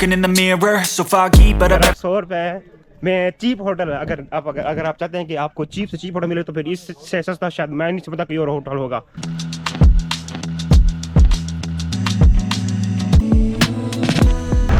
Looking in the mirror, so foggy, but I'm 100 रुपए में cheap hotel. अगर आप चाहते हैं कि आपको चीप से चीप होटल मिले तो फिर इससे सस्ता शायद मैं नहीं पता कोई और होटल होगा।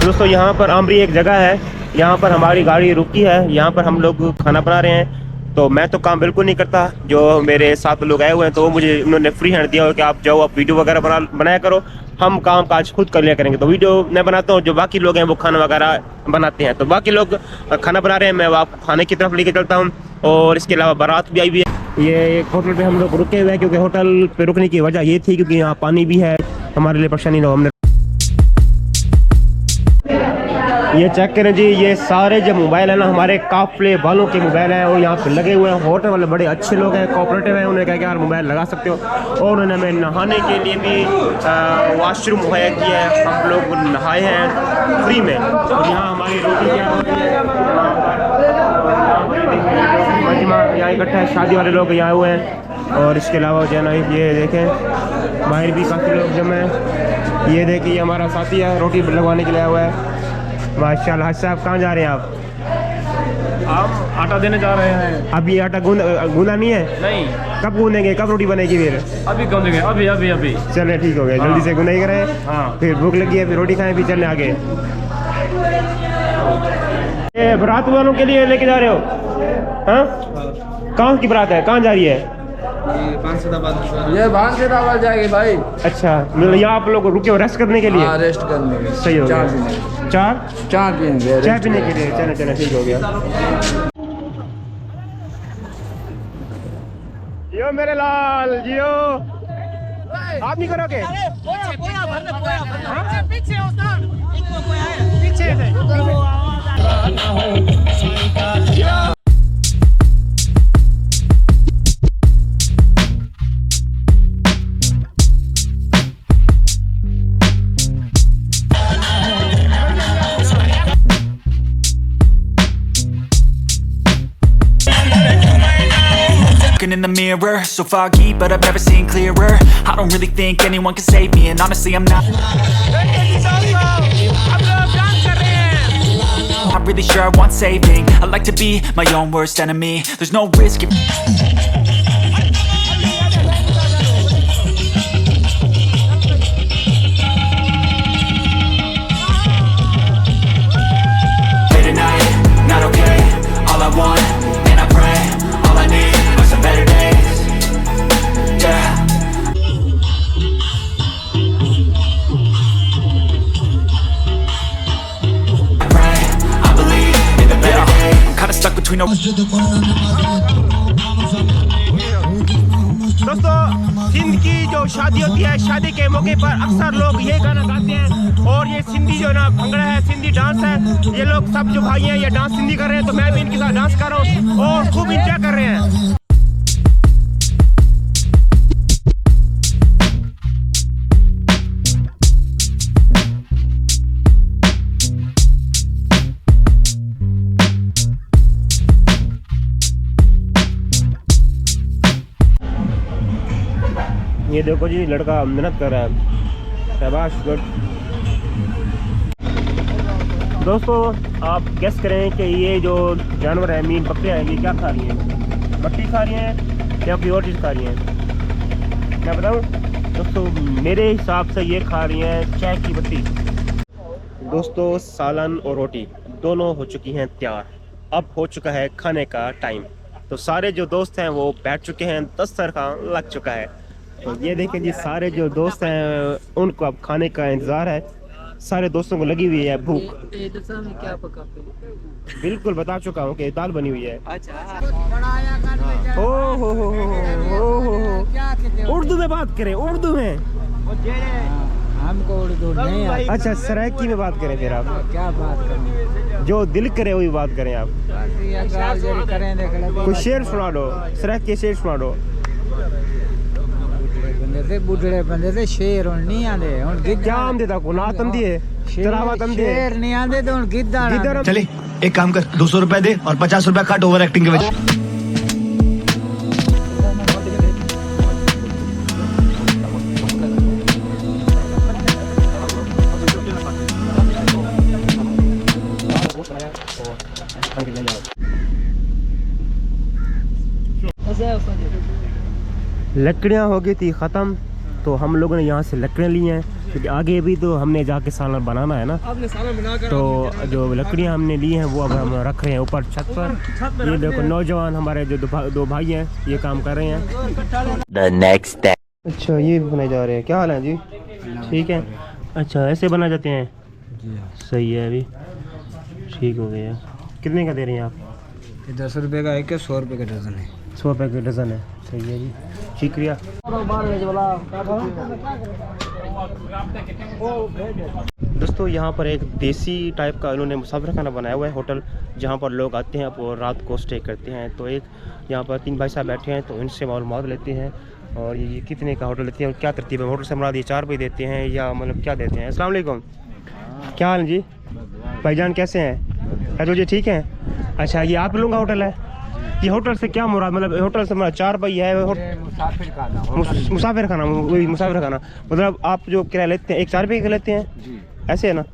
दोस्तों यहाँ पर आमरी एक जगह है, यहाँ पर हमारी गाड़ी रुकी है, यहाँ पर हम लोग खाना बना रहे हैं। तो मैं तो काम बिल्कुल नहीं करता, जो मेरे साथ लोग आए हुए हैं तो वो मुझे उन्होंने फ्री हैंड दिया हो कि आप जाओ, आप वीडियो वगैरह बनाया करो, हम काम काज खुद कर लिया करेंगे। तो वीडियो मैं बनाता हूँ, जो बाकी लोग हैं वो खाना वगैरह बनाते हैं। तो बाकी लोग खाना बना रहे हैं, मैं आपको खाने की तरफ लेके चलता हूँ। और इसके अलावा बारात भी आई हुई है। ये एक होटल पे हम लोग रुके हुए हैं, क्योंकि होटल पे रुकने की वजह ये थी क्योंकि यहाँ पानी भी है, हमारे लिए परेशानी ना हो। हमने ये चेक करें जी, ये सारे जो मोबाइल है ना हमारे काफले वालों के मोबाइल हैं और यहाँ पे लगे हुए हैं। होटल वाले बड़े अच्छे लोग हैं, कोऑपरेटिव हैं, उन्होंने कहा कि यार मोबाइल लगा सकते हो। और उन्होंने हमें नहाने के लिए भी वॉशरूम मुहैया किया है, हम लोग नहाए हैं फ्री में। और यहाँ हमारी रोटी क्या हो रही है, यहाँ इकट्ठा है, शादी वाले लोग यहाँ हुए हैं। और इसके अलावा जो है ना ये देखें बाहर भी काफ़ी लोग जमा हैं। ये देखिए हमारा साथी है, रोटी लगवाने के लिए आया हुआ है। माशाल्लाह। साहब कहाँ जा रहे हैं आप? हम आटा देने जा रहे हैं। अब ये आटा गूंदा नहीं है? नहीं। कब गूंदेंगे, कब रोटी बनेगी फिर? अभी गूंदेंगे, अभी अभी अभी। चले ठीक हो गया, जल्दी से गुनाई करें। हाँ। फिर भूख लगी है, फिर रोटी खाएं, फिर चलने आगे। ये बारात वालों के लिए लेके जा रहे हो? हाँ, कहाँ की बारात है, कहाँ जा रही है? ये भांगदाबाद जाएगी भाई। अच्छा, मतलब यहाँ आप लोग रुके हो रेस्ट करने के लिए? हाँ, रेस्ट करने के लिए। सही हो गया। चाय पीएंगे, चाय पीने के लिए। चले चले ठीक हो गया। जियो मेरे लाल जियो। आप नहीं करोगे? looking in the mirror, so foggy, but I've never seen clearer. I don't really think anyone can save me, and honestly I'm not really sure I want saving. I like to be my own worst enemy. There's no risk in late at night, not okay. All I want, and I pray, all I need are some better days. Yeah. I pray, I believe in the better days. I'm kinda stuck between a दोस्तों, सिंध की जो शादी होती है, शादी के मौके पर अक्सर लोग ये गाना गाते हैं। और ये सिंधी जो ना भंगड़ा है, सिंधी डांस है, ये लोग सब जो भाई हैं ये डांस सिंधी कर रहे हैं। तो मैं भी इनके साथ डांस कर रहा हूँ और खूब इंजॉय कर रहे हैं। ये देखो जी, लड़का मेहनत कर रहा है, शाबाश, गुड। दोस्तों, आप गेस करें कि ये जो जानवर है, मीन बकरियाँ हैं, ये क्या खा रही हैं? मट्टी खा रही हैं या कोई और चीज़ खा रही हैं? मैं बताऊँ दोस्तों, मेरे हिसाब से ये खा रही हैं चाय की पत्ती। दोस्तों, सालन और रोटी दोनों हो चुकी हैं तैयार। अब हो चुका है खाने का टाइम। तो सारे जो दोस्त हैं वो बैठ चुके हैं, दस्तरखान लग चुका है। तो ये देखें जी, सारे जो दोस्त हैं उनको अब खाने का इंतज़ार है। सारे दोस्तों को लगी हुई है भूख। क्या पका? बिल्कुल बता चुका हूँ कि दाल बनी हुई है। उर्दू में बात करें, उर्दू में। हमको उर्दू नहीं आती। अच्छा, सराइकी में बात करें फिर आप। क्या बात करें? जो दिल करे वही बात करें आप। कुछ शेर सुना दो, सराइकी के शेर सुना दो। बुढ़े बंदे से शेर नहीं आते। क्या आम देता को ना तंदी है, चरावा तंदी है। शेर नहीं आते तो गिद्दा। चले एक काम कर, 200 रुपए दे और 50 रुपए काट ओवर एक्टिंग के वजह। लकड़ियाँ हो गई थी ख़त्म, तो हम लोगों ने यहाँ से लकड़ियाँ ली हैं क्योंकि आगे भी तो हमने जाके सालन बनाना है ना। तो जो लकड़ियाँ हमने ली हैं वो अब हम रख रहे हैं ऊपर छत पर। ये देखो नौजवान हमारे जो दो भाई हैं ये काम कर रहे हैं। The next day. अच्छा ये भी बनाए जा रहे हैं। क्या हाल है जी? ठीक है। अच्छा ऐसे बनाए जाते हैं। सही है, अभी ठीक हो गया। कितने का दे रहे हैं आप? 10 रुपए का एक है, 100 रुपए का डजन है। 100 रुपये का डज़न है। सही है जी, शुक्रिया। दोस्तों यहाँ पर एक देसी टाइप का इन्होंने मुसाफिर खाना बनाया हुआ है होटल, जहाँ पर लोग आते हैं और रात को स्टे करते हैं। तो एक यहाँ पर 3 भाई साहब बैठे हैं, तो इनसे मालूमात लेते हैं और ये कितने का होटल लेते हैं और क्या तरतीब है। होटल से हमारा ये 4 रुपये देते हैं या मतलब क्या देते हैं? अस्सलाम वालेकुम, क्या हाल है जी? भाईजान कैसे हैं? अच्छा जी ठीक है। अच्छा ये आप लोगों का होटल है? ये होटल से क्या मुराद, मतलब होटल से हमारा 4 रुपये है? मुसाफिर खाना, मुसाफिर खाना, वही मुसाफिर खाना। मतलब आप जो किराया लेते हैं एक 4 रुपये का लेते हैं जी। ऐसे है ना?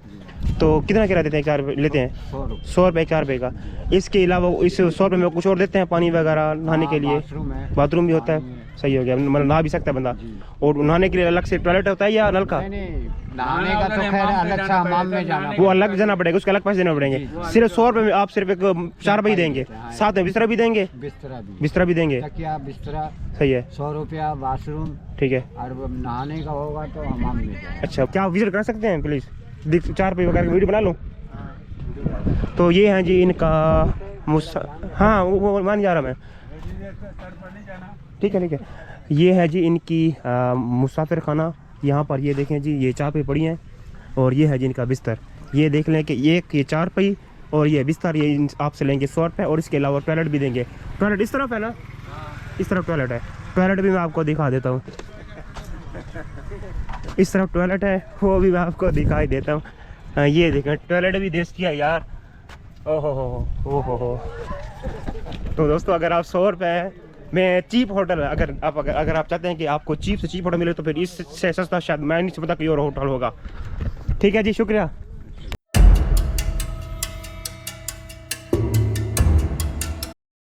तो कितना किराया देते हैं? 4 रुपये लेते हैं? 100 रुपये 4 रुपये का। इसके अलावा इस 100 रुपये में कुछ और देते हैं? पानी वगैरह नहाने के लिए? बाथरूम भी होता है। सही हो गया, मतलब नहा भी सकता है बंदा। और नहाने के लिए अलग से टॉयलेट होता है या नल का? नहाने का तो खैर अलग सा हमाम में जाना, वो अलग जाना पड़ेगा, उसके अलग पैसे देने पड़ेंगे। सिर्फ 100 रुपये में आप सिर्फ एक 4 रुपये देंगे, साथ में बिस्तरा भी देंगे? बिस्तरा भी देंगे। तकिया बिस्तरा सही है। 100 रुपया बाथरूम, ठीक है। और नहाने का होगा तो हमाम में जाए। अच्छा क्या आप विजिट कर सकते हैं प्लीज़? 4 रुपये वगैरह वीडियो बना लूँ? तो ये हैं जी इनका हाँ वो मान जा रहा मैं। ठीक है ठीक है। ये है जी इनकी मुसाफिर खाना। यहाँ पर ये देखें जी, ये 4 रुपये पड़ी हैं और ये है जी इनका बिस्तर। ये देख लें कि ये 4 रुपये और ये बिस्तर ये आपसे लेंगे 100 रुपये और इसके अलावा टॉयलेट भी देंगे। टॉयलेट इस तरफ है ना? इस तरफ टॉयलेट है। टॉयलेट भी मैं आपको दिखा देता हूँ। इस तरफ टॉयलेट है, वो भी मैं आपको दिखाई देता हूँ। ये देखें टॉयलेट भी देश किया यार। ओहो हो। तो दोस्तों अगर आप 100 रुपये में चीप होटल, अगर आप चाहते हैं कि आपको चीप से चीप होटल मिले तो फिर इससे सस्ता शायद मैं नहीं समझता कोई और होटल होगा। ठीक है जी, शुक्रिया।